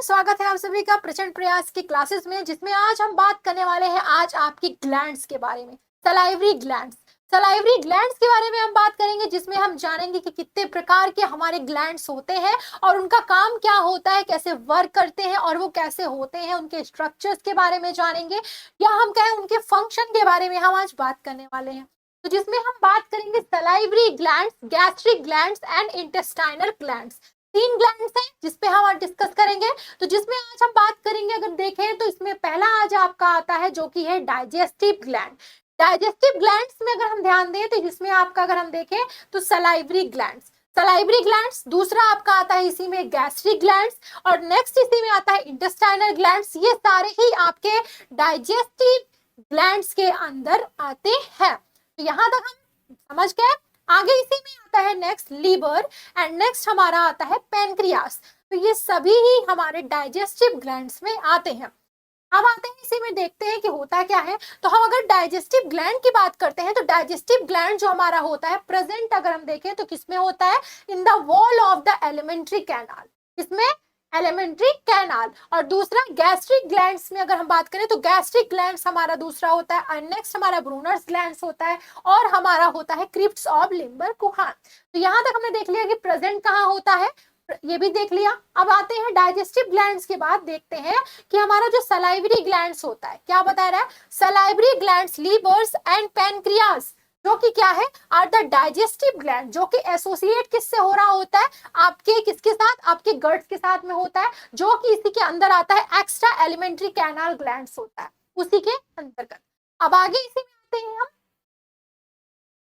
स्वागत है आप सभी का प्रचंड प्रयास की क्लासेस में, जिसमें आज हम बात करने वाले हैं आज आपकी ग्लैंड्स के बारे में। सलाइवरी ग्लैंड्स, सलाइवरी ग्लैंड्स के बारे में हम बात करेंगे, जिसमें हम जानेंगे कि कितने प्रकार के हमारे ग्लैंड्स होते हैं और उनका काम क्या होता है, कैसे वर्क करते हैं और वो कैसे होते हैं, उनके स्ट्रक्चर्स के बारे में जानेंगे, या हम कहें उनके फंक्शन के बारे में हम आज बात करने वाले हैं। तो जिसमें हम बात करेंगे salivary glands, gastric glands and intestinal glands. तीन ग्लैंड्स हैं जिसपे हम आज डिस्कस करेंगे। तो जिसमें आज हम बात करेंगे, अगर देखें तो इसमें पहला आज आपका आता है जो कि है डाइजेस्टिव ग्लैंड। डाइजेस्टिव ग्लैंड्स में अगर हम ध्यान दें तो जिसमें आपका अगर हम देखें तो सलाइवरी ग्लैंड्स, सलाइवरी ग्लैंड्स। दूसरा आपका आता है इसी में गैस्ट्रिक ग्लैंड्स और नेक्स्ट इसी में आता है इंटेस्टाइनल ग्लैंड्स। ये सारे ही आपके डाइजेस्टिव ग्लैंड्स के अंदर आते हैं। तो यहाँ तक हम समझ गए। आगे इसी में आता है नेक्स्ट लीवर एंड नेक्स्ट हमारा आता है पैनक्रियास। तो ये सभी ही हमारे डाइजेस्टिव ग्लैंड्स में आते हैं। अब आते हैं इसी में, देखते हैं कि होता क्या है। तो हम अगर डाइजेस्टिव ग्लैंड की बात करते हैं तो डाइजेस्टिव ग्लैंड जो हमारा होता है प्रेजेंट अगर हम देखें तो किसमें होता है, in the wall of the alimentary canal. इसमें एलिमेंट्री कैनाल। और दूसरा गैस्ट्रिक ग्लैंड्स में अगर हम बात करें तो गैस्ट्रिक ग्लैंड्स हमारा दूसरा होता है और नेक्स्ट हमारा ब्रूनर्स ग्लैंड्स होता है और हमारा होता है क्रिप्ट्स ऑफ लिम्बर कुहान। तो यहाँ तक हमने देख लिया कि प्रेजेंट कहाँ होता है, ये भी देख लिया। अब आते हैं डाइजेस्टिव ग्लैंड्स के बाद देखते हैं कि हमारा जो सलाइवरी ग्लैंड्स होता है, क्या बता रहा है, salivary glands, levers and pancreas, जो कि क्या है, आर द डाइजेस्टिव ग्लैंड, जो कि एसोसिएट किससे हो रहा होता है, आपके किसके साथ, आपके गट्स के साथ में होता है, जो कि इसी के अंदर आता है एक्स्ट्रा एलिमेंट्री कैनाल ग्लैंड्स होता है उसी के अंतर्गत। अब आगे इसी में आते हैं, हम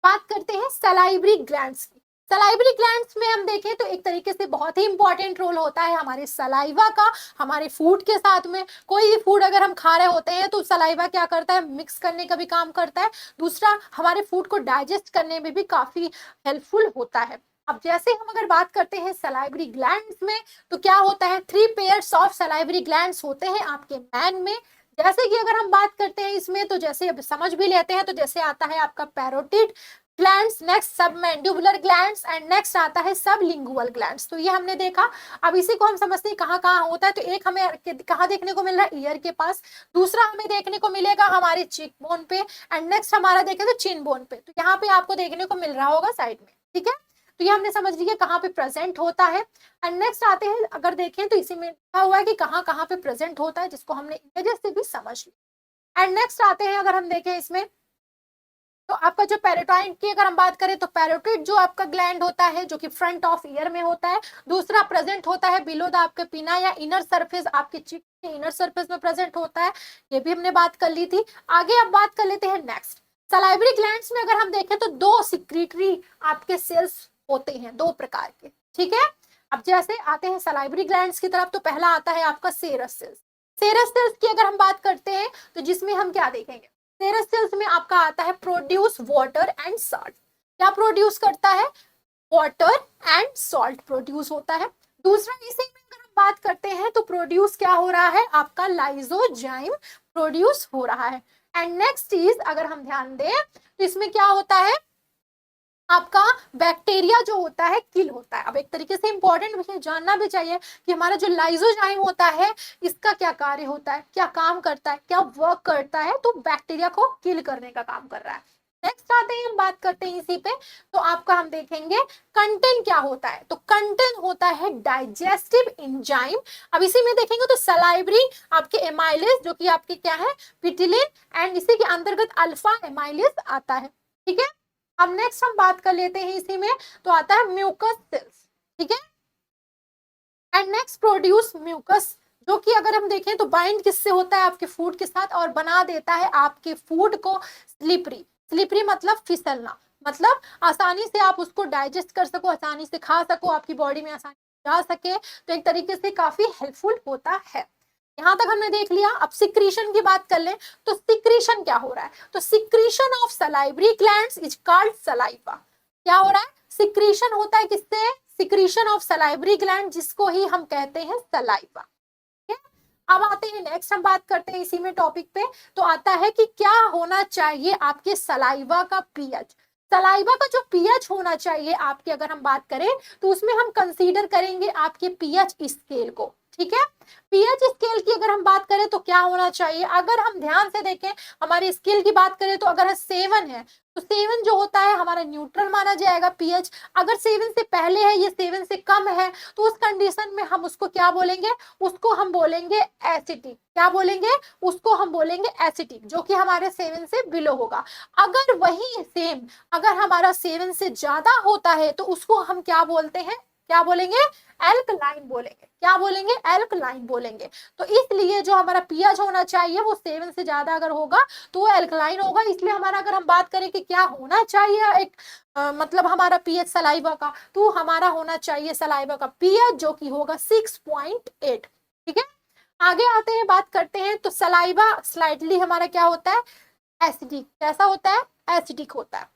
बात करते हैं सलाइवरी ग्लैंड्स की। सलाइवरी ग्लैंड्स में हम देखें तो एक तरीके से बहुत ही इंपॉर्टेंट रोल होता है हमारे सलाइवा का, हमारे फूड के साथ में। कोई भी फूड अगर हम खा रहे होते हैं तो सलाइवा क्या करता है, मिक्स करने का भी काम करता है। दूसरा, हमारे फूड को डाइजेस्ट करने में भी काफी हेल्पफुल होता है। अब जैसे हम अगर बात करते हैं सलाइवरी ग्लैंड्स में तो क्या होता है, 3 पेयर्स ऑफ सलाइवरी ग्लैंड्स होते हैं आपके मैन में। जैसे कि अगर हम बात करते हैं इसमें तो जैसे अब समझ भी लेते हैं, तो जैसे आता है आपका parotid glands, next submandibular glands and next आता है सबलिंगुअल ग्लैंड्स। तो ये हमने देखा। अब इसी को हम समझते हैं कहाँ कहाँ होता है। तो एक हमें कहाँ देखने को मिल रहा है, ईयर के पास। दूसरा हमें देखने को मिलेगा हमारे चीक बोन पे एंड नेक्स्ट हमारा देखें तो चिन बोन पे। तो यहाँ पे आपको देखने को मिल रहा होगा साइड में, ठीक है। तो ये हमने समझ लिया कहाँ पे प्रेजेंट होता है। एंड नेक्स्ट आते हैं, अगर देखें तो इसी में लिखा हुआ है कि कहाँ कहाँ पे प्रेजेंट होता है, जिसको हमने इमेजेस से भी समझ लिया। एंड नेक्स्ट आते हैं, अगर हम देखें इसमें तो आपका जो पैरोटाइड की अगर हम बात करें तो पैरोटिड जो आपका ग्लैंड होता है जो कि फ्रंट ऑफ ईयर में होता है। दूसरा प्रेजेंट होता है बिलो द आपके पिना या इनर सरफेस, आपके चिक के इनर सरफेस में प्रेजेंट होता है। ये भी हमने बात कर ली थी। आगे अब बात कर लेते हैं नेक्स्ट, सलाइवरी ग्लैंड्स में अगर हम देखें तो 2 सिक्रीटरी आपके सेल्स होते हैं, 2 प्रकार के, ठीक है। अब जैसे आते हैं सलाइवरी ग्लैंड्स की तरफ तो पहला आता है आपका सेरस सेल्स। सेरस सेल्स की अगर हम बात करते हैं तो जिसमें हम क्या देखेंगे, सेरस सेल्स में आपका आता है प्रोड्यूस वाटर एंड सॉल्ट। क्या प्रोड्यूस करता है, वाटर एंड सॉल्ट प्रोड्यूस होता है। दूसरा, इसी में अगर हम बात करते हैं तो प्रोड्यूस क्या हो रहा है, आपका लाइसोजाइम प्रोड्यूस हो रहा है। एंड नेक्स्ट चीज अगर हम ध्यान दें तो इसमें क्या होता है, आपका बैक्टीरिया जो होता है किल होता है। अब एक तरीके से इंपॉर्टेंट विषय जानना भी चाहिए कि हमारा जो लाइसोजाइम होता है इसका क्या कार्य होता है, क्या काम करता है, क्या वर्क करता है, तो बैक्टीरिया को किल करने का काम कर रहा है। नेक्स्ट आते हैं, हम बात करते हैं इसी पे। तो आपका हम देखेंगे कंटेंट क्या होता है, तो कंटेंट होता है डाइजेस्टिव एंजाइम। अब इसी में देखेंगे तो सलाइवरी आपके एमाइलेज जो कि आपके क्या है, पिटिलिन एंड इसी के अंतर्गत अल्फा एमाइलेज आता है, ठीक है। अब नेक्स्ट हम बात कर लेते हैं इसी में तो आता है म्यूकस सेल्स, ठीक है। एंड नेक्स्ट प्रोड्यूस म्यूकस, जो कि अगर हम देखें तो बाइंड किससे होता है, आपके फूड के साथ और बना देता है आपके फूड को स्लिपरी। स्लिपरी मतलब फिसलना, मतलब आसानी से आप उसको डाइजेस्ट कर सको, आसानी से खा सको, आपकी बॉडी में आसानी से जा सके। तो एक तरीके से काफी हेल्पफुल होता है। यहाँ तक हमने देख लिया। अब सिक्रीशन की बात कर लें तो सिक्रीशन क्या हो रहा है, तो secretion of salivary glands is called saliva. क्या हो रहा है, सिक्रीशन होता है किससे, सिक्रीशन ऑफ सलाइवरी ग्लैंड, जिसको ही हम कहते हैं सलाइवा। अब आते हैं नेक्स्ट, हम बात करते हैं इसी में टॉपिक पे। तो आता है कि क्या होना चाहिए आपके सलाइवा का पीएच। सलाइवा का जो पीएच होना चाहिए आपके, अगर हम बात करें तो उसमें हम कंसीडर करेंगे आपके पीएच स्केल को, ठीक है। पीएच स्केल की अगर हम बात करें तो क्या होना चाहिए, अगर हम ध्यान से देखें हमारी स्केल की बात करें तो अगर 7 है तो 7 जो होता है हमारा न्यूट्रल माना जाएगा पीएच। अगर 7 से पहले है, ये 7 से कम है, तो उस कंडीशन में हम उसको क्या बोलेंगे, उसको हम बोलेंगे एसिटिक। क्या बोलेंगे, उसको हम बोलेंगे एसिटिक, जो कि हमारे 7 से बिलो होगा। अगर वही सेम अगर हमारा 7 से ज्यादा होता है तो उसको हम क्या बोलते हैं, क्या बोलेंगे, एल्कलाइन बोलेंगे। क्या बोलेंगे, एल्कलाइन बोलेंगे। तो इसलिए जो हमारा पीएच होना चाहिए वो 7 से ज्यादा अगर होगा तो वो एल्कलाइन होगा। इसलिए हमारा अगर हम बात करें कि क्या होना चाहिए एक मतलब हमारा पीएच सलाइवा का, तो हमारा होना चाहिए सलाइवा का पीएच जो कि होगा 6.8। ठीक है, आगे आते हैं, बात करते हैं। तो सलाइवा स्लाइटली हमारा क्या होता है, एसिडिक। कैसा होता है, एसिडिक होता है।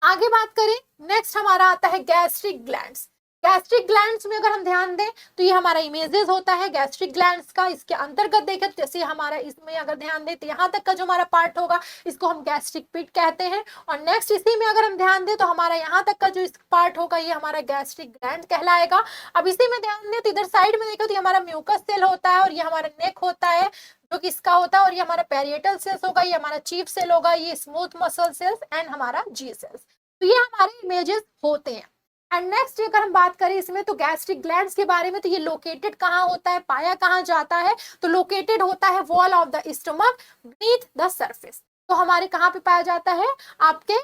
आगे बात करें, नेक्स्ट हमारा आता है गैस्ट्रिक ग्लैंड्स। गैस्ट्रिक ग्लैंड्स में अगर हम ध्यान दें तो ये हमारा इमेजेस होता है गैस्ट्रिक ग्लैंड्स का। इसके अंतर्गत देखें तो जैसे हमारा इसमें अगर ध्यान दें तो यहाँ तक का जो हमारा पार्ट होगा इसको हम गैस्ट्रिक पिट कहते हैं। और नेक्स्ट इसी में अगर हम ध्यान दें तो हमारा यहाँ तक का जो इस पार्ट होगा ये हमारा गैस्ट्रिक ग्लैंड कहलाएगा। अब इसी में ध्यान दें तो इधर साइड में देखो तो हमारा म्यूकस सेल होता है और ये हमारा नेक होता है जो कि इसका होता है, और ये हमारा पेरिएटल सेल्स होगा, ये हमारा चीफ सेल होगा, ये स्मूथ मसल सेल्स एंड हमारा जी सेल्स। तो ये हमारे इमेजेस होते हैं। एंड नेक्स्ट अगर हम बात करें इसमें तो गैस्ट्रिक ग्लैंड्स के बारे में, तो ये लोकेटेड कहाँ होता है, पाया कहाँ जाता है, तो लोकेटेड होता है wall of the stomach beneath the surface. तो हमारे कहाँ पे पाया जाता है, आपके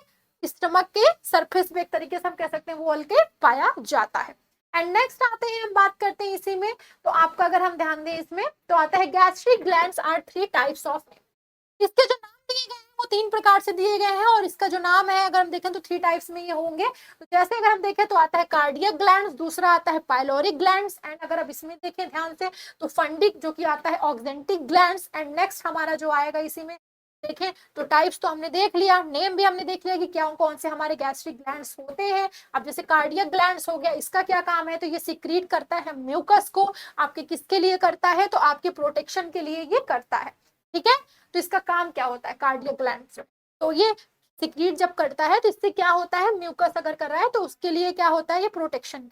स्टमक के सरफेस पे एक तरीके से हम कह सकते हैं वॉल के पाया जाता है। एंड नेक्स्ट आते हैं, हम बात करते हैं इसी में, तो आपका अगर हम ध्यान दें इसमें तो आता है gastric glands are 3 types of. इसके जो नाम दिए गए हैं वो 3 प्रकार से दिए गए हैं, और इसका जो नाम है अगर हम देखें तो 3 टाइप्स में ये होंगे। तो जैसे अगर हम देखें तो आता है कार्डियक ग्लैंड्स, दूसरा आता है पाइलोरिक ग्लैंड्स, एंड अगर अब इसमें देखें ध्यान से तो फंडिक जो कि आता है ऑक्जेंटिक ग्लैंड्स। एंड नेक्स्ट हमारा जो आएगा इसी में देखें तो टाइप्स तो हमने देख लिया, नेम भी हमने देख लिया कि क्या कौन से हमारे गैस्ट्रिक ग्लैंड्स होते हैं। अब जैसे कार्डियक ग्लैंड्स हो गया, इसका क्या काम है, तो ये सिक्रीट करता है म्यूकस को। आपके किसके लिए करता है, तो आपके प्रोटेक्शन के लिए ये करता है। ठीक है, तो इसका काम क्या होता है कार्डियक ग्लैंड से, तो ये सिक्रीट जब करता है तो इससे क्या होता है, म्यूकस अगर कर रहा है तो उसके लिए क्या होता है, ये प्रोटेक्शन।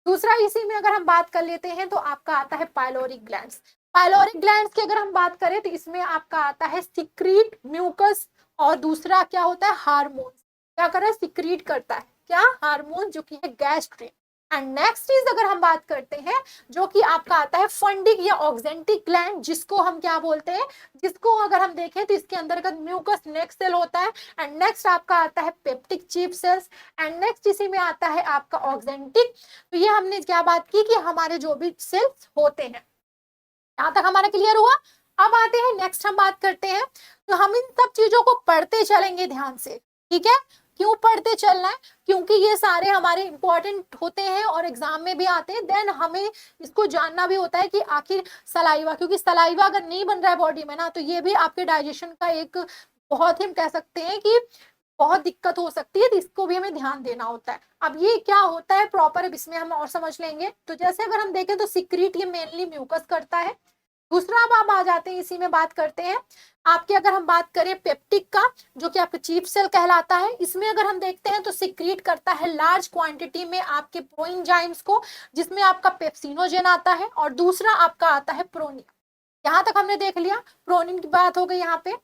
दूसरा इसी में अगर हम बात कर लेते हैं तो आपका आता है पाइलोरिक ग्लैंड्स। पाइलोरिक ग्लैंड्स की अगर हम बात करें तो इसमें आपका आता है सिक्रीट म्यूकस, और दूसरा क्या होता है, हार्मोन। क्या कर रहा है, सिक्रीट करता है क्या, हार्मोन जो कि है गैस्ट्रिन। एंड नेक्स्ट चीज अगर हम बात करते हैं जो कि आपका आता है फंडिक या ऑक्जेंटिक ग्लैंड, जिसको हम क्या बोलते हैं, जिसको अगर हम देखें तो इसके अंतर्गत म्यूकस नेक्स्ट सेल होता है। एंड नेक्स्ट आपका आता है peptic chief cells, and next इसी में आता है आपका ऑक्जेंटिक। तो ये हमने क्या बात की कि हमारे जो भी सेल्स होते हैं, यहाँ तक हमारा क्लियर हुआ। अब आते हैं नेक्स्ट हम बात करते हैं, तो हम इन सब चीजों को पढ़ते चलेंगे ध्यान से। ठीक है, क्यों पढ़ते चलना है, क्योंकि ये सारे हमारे इंपॉर्टेंट होते हैं और एग्जाम में भी आते हैं। देन हमें इसको जानना भी होता है कि आखिर सलाइवा, क्योंकि सलाइवा अगर नहीं बन रहा है बॉडी में ना तो ये भी आपके डाइजेशन का एक बहुत ही हम कह सकते हैं कि बहुत दिक्कत हो सकती है, तो इसको भी हमें ध्यान देना होता है। अब ये क्या होता है प्रॉपर, अब इसमें हम और समझ लेंगे। तो जैसे अगर हम देखें तो सिक्रीट ये मेनली म्यूकस करता है। दूसरा अब आप आ जाते हैं, इसी में बात करते हैं आपके, अगर हम बात करें पेप्टिक का जो कि आपका चीफ सेल कहलाता है, इसमें अगर हम देखते हैं तो सिक्रीट करता है लार्ज क्वांटिटी में आपके प्रोएंजाइम्स को, जिसमें आपका पेप्सिनोजेन आता है और दूसरा आपका आता है प्रोनिन। यहाँ तक हमने देख लिया, प्रोनिन की बात हो गई यहाँ पे।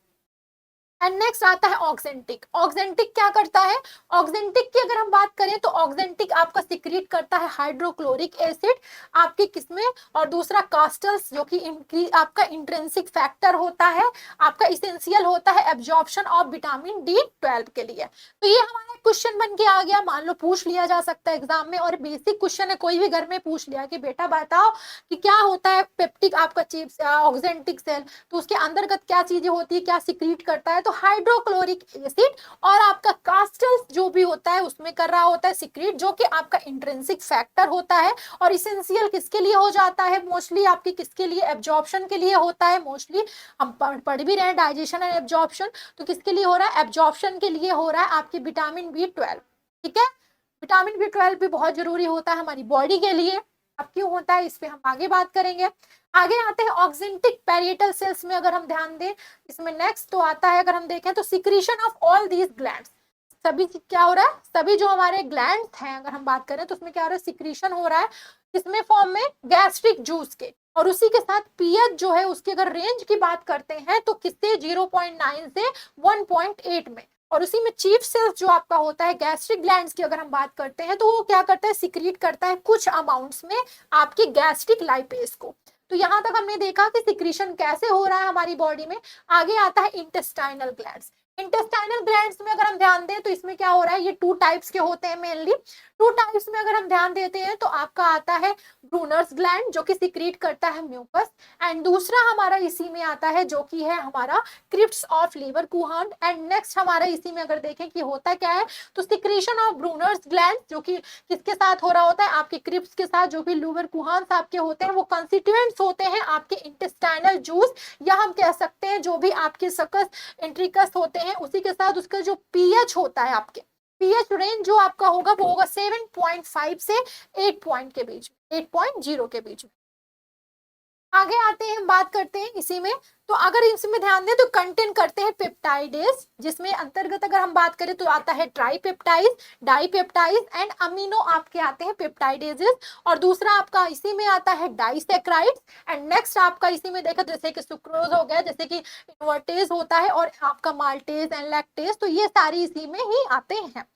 एंड नेक्स्ट आता है ऑक्जेंटिक। ऑक्जेंटिक क्या करता है, ऑक्जेंटिक की अगर हम बात करें तो ऑक्जेंटिक आपका सिक्रीट करता है हाइड्रोक्लोरिक एसिड आपके किसमें, और दूसरा कास्टल्स जो कि आपका इंट्रिंसिक फैक्टर होता है, आपका इसेंशियल होता है एब्जॉर्प्शन ऑफ विटामिन D12 के लिए। तो ये हमारा क्वेश्चन बन के आ गया, मान लो पूछ लिया जा सकता है एग्जाम में, और बेसिक क्वेश्चन है, कोई भी घर में पूछ लिया कि बेटा बताओ कि क्या होता है पेप्टिक आपका चीफ ऑक्जेंटिक सेल, तो उसके अंतर्गत क्या चीजें होती है, क्या सिक्रीट करता है, तो हाइड्रोक्लोरिक एसिड, और आपका कास्टल्स जो भी होता है उसमें कर रहा होता है सिक्रीट, जो कि आपका इंट्रिंसिक फैक्टर होता है। और इसेंशियल किसके लिए हो जाता है, मोस्टली आपके किसके लिए, एब्जॉर्प्शन के लिए होता है। मोस्टली हम पढ़ भी रहे हैं डाइजेशन एंड एब्जॉर्प्शन, तो किसके लिए हो रहा है, एब्जॉर्प्शन के लिए हो रहा है आपके विटामिन B12। ठीक है, विटामिन B12 भी बहुत जरूरी होता है हमारी बॉडी के लिए। अब क्यों होता है इस पे हम आगे बात करेंगे। आगे आते हैं ऑक्जेंटिक पेरिएटल सेल्स में, अगर हम ध्यान दें इसमें नेक्स्ट तो आता है, अगर हम देखें तो secretion of all these glands, सभी क्या हो रहा है, सभी जो हमारे ग्लैंड्स हैं अगर हम बात करें तो उसमें क्या हो रहा है, सिक्रीशन हो रहा है इसमें फॉर्म में गैस्ट्रिक जूस के, और उसी के साथ पीएच जो है उसकी अगर रेंज की बात करते हैं तो किससे 0.9 से 1.8 में, और उसी में चीफ सेल्स जो आपका होता है गैस्ट्रिक ग्लैंड्स की अगर हम बात करते हैं तो वो क्या करता है, सिक्रीट करता है कुछ अमाउंट्स में आपके गैस्ट्रिक लाइपेज को। तो यहां तक हमने देखा कि सिक्रीशन कैसे हो रहा है हमारी बॉडी में। आगे आता है इंटेस्टाइनल ग्लैंड्स। इंटेस्टाइनल ग्लैंड्स में अगर हम ध्यान दें तो इसमें क्या हो रहा है, ये 2 टाइप्स के होते हैं मेनली। 2 टाइप्स में अगर हम ध्यान देते हैं तो आपका आता है ब्रूनर्स ग्लैंड जो कि सिक्रीट करता है म्यूकस, एंड दूसरा हमारा इसी में आता है जो कि है हमारा क्रिप्स ऑफ लीवरकुहन। एंड नेक्स्ट हमारा इसी में अगर देखें कि होता क्या है, तो सिक्रीशन ऑफ ब्रूनर्स ग्लैंड जो कि किसके साथ हो रहा होता है, आपके क्रिप्स के साथ जो कि लीवरकुहन आपके होते हैं, वो कंस्टिट्यूएंट्स होते हैं आपके इंटेस्टाइनल जूस, या हम कह सकते हैं जो भी आपके सकस इंट्रिकस होते हैं उसी के साथ उसका जो पीएच होता है, आपके पीएच रेंज जो आपका होगा वो होगा 7.5 से 8 पॉइंट के बीच, 8.0 के बीच में। आगे आते हैं, बात करते हैं इसी में, तो अगर इसमें ध्यान दें तो कंटेन करते हैं पेप्टाइडेज, जिसमें अंतर्गत अगर हम बात करें तो आता है ट्राइपेप्टाइज, डाइपेप्टाइज एंड अमीनो आपके आते हैं पेप्टाइडेजेस, और दूसरा आपका इसी में आता है डाइसेक्राइड्स, एंड नेक्स्ट आपका इसी में देखा जैसे कि सुक्रोज हो गया, जैसे कि इन्वर्टेज होता है, और आपका माल्टेज एंड लैक्टेज, तो ये सारी इसी में ही आते हैं।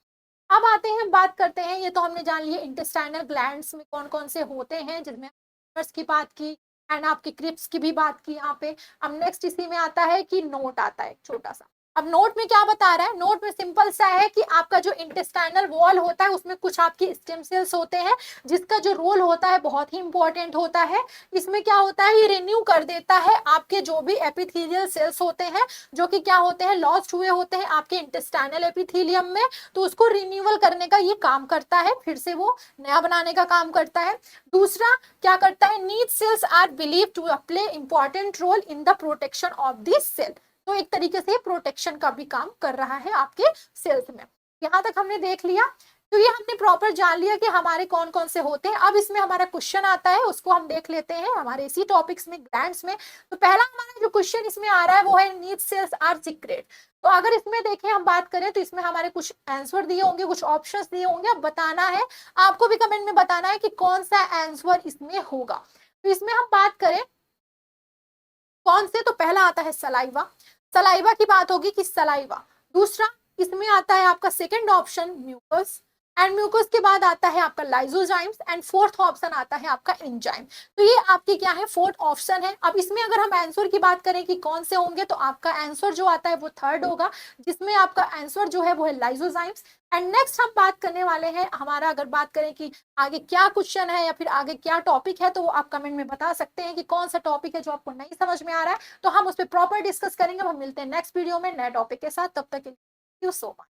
अब आते हैं, बात करते हैं, ये तो हमने जान लिया इंटेस्टाइनल ग्लैंड्स में कौन कौन से होते हैं, जिसमें की बात की एंड आपकी क्रिप्स की भी बात की यहाँ पे। अब नेक्स्ट इसी में आता है कि नोट आता है छोटा सा। अब नोट में क्या बता रहा है, नोट में सिंपल सा है कि आपका जो इंटेस्टाइनल वॉल होता है उसमें कुछ आपकी स्टेम सेल्स होते हैं, जिसका जो रोल होता है बहुत ही इंपॉर्टेंट होता है। इसमें क्या होता है, ये रिन्यू कर देता है आपके जो भी एपिथेलियल सेल्स होते हैं जो कि क्या होते हैं, लॉस्ट हुए होते हैं आपके इंटेस्टाइनल एपिथेलियम में, तो उसको रिन्यूअल करने का ये काम करता है, फिर से वो नया बनाने का काम करता है। दूसरा क्या करता है, need cells are believe to play important role in the protection of this cell, तो एक तरीके से प्रोटेक्शन का भी काम कर रहा है आपके सेल्स में। यहां तक हमने देख लिया, तो ये हमने प्रॉपर जान लिया कि हमारे कौन कौन से होते हैं। अब इसमें हमारा क्वेश्चन आता है, उसको हम देख लेते हैं हमारे इसी टॉपिक्स में ग्लैंड्स में। तो पहला हमारा जो क्वेश्चन इसमें आ रहा है वो है नीड सेल्स आर सीक्रेट। तो अगर इसमें देखें हम बात करें तो इसमें हमारे कुछ आंसर दिए होंगे, कुछ ऑप्शंस दिए होंगे, अब बताना है आपको भी, कमेंट में बताना है कि कौन सा आंसर इसमें होगा। तो इसमें हम बात करें कौन से, तो पहला आता है सलाइवा, सलाइवा की बात होगी कि सलाइवा। दूसरा इसमें आता है आपका second option mucus, and mucus के बाद आता है आपका लाइजोजाइम्स, एंड फोर्थ ऑप्शन आता है आपका एंजाइम। तो ये आपके क्या है, फोर्थ ऑप्शन है। अब इसमें अगर हम आंसर की बात करें कि कौन से होंगे, तो आपका आंसर जो आता है वो थर्ड होगा, जिसमें आपका आंसर जो है वो है लाइजोजाइम्स। एंड नेक्स्ट हम बात करने वाले हैं हमारा, अगर बात करें कि आगे क्या क्वेश्चन है या फिर आगे क्या टॉपिक है, तो वो आप कमेंट में बता सकते हैं कि कौन सा टॉपिक है जो आपको नहीं समझ में आ रहा है, तो हम उस पर प्रॉपर डिस्कस करेंगे। हम मिलते हैं नेक्स्ट वीडियो में नए टॉपिक के साथ, तब तक के लिए थैंक यू सो मच।